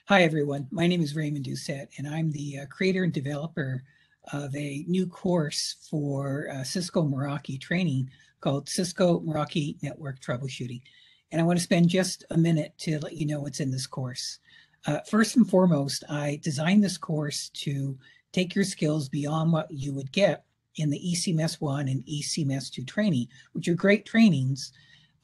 Hi, everyone. My name is Raymond Doucette, and I'm the creator and developer of a new course for Cisco Meraki training called Cisco Meraki Network Troubleshooting. And I want to spend just a minute to let you know what's in this course. First and foremost, I designed this course to take your skills beyond what you would get in the ECMS1 and ECMS2 training, which are great trainings,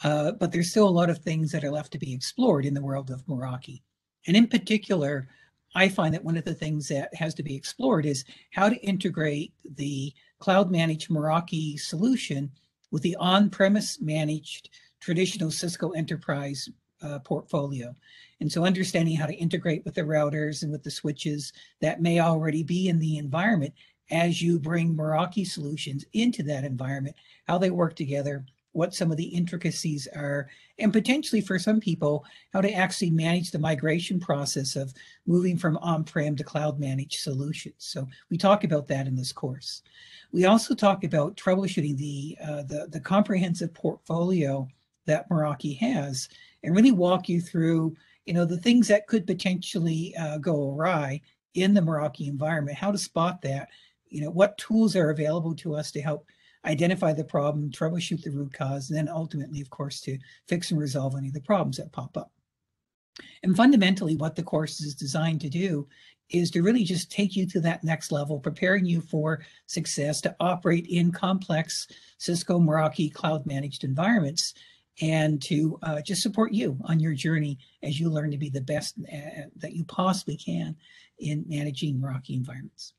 but there's still a lot of things that are left to be explored in the world of Meraki. And in particular, I find that one of the things that has to be explored is how to integrate the cloud-managed Meraki solution with the on-premise managed traditional Cisco enterprise portfolio. And so understanding how to integrate with the routers and with the switches that may already be in the environment as you bring Meraki solutions into that environment, how they work together, what some of the intricacies are, and potentially for some people, how to actually manage the migration process of moving from on-prem to cloud-managed solutions. So we talk about that in this course. We also talk about troubleshooting the comprehensive portfolio that Meraki has, and really walk you through, the things that could potentially go awry in the Meraki environment, how to spot that, what tools are available to us to help identify the problem, troubleshoot the root cause, and then ultimately, of course, to fix and resolve any of the problems that pop up. And fundamentally, what the course is designed to do is to really just take you to that next level, preparing you for success to operate in complex Cisco Meraki cloud-managed environments, and to just support you on your journey as you learn to be the best that you possibly can in managing Meraki environments.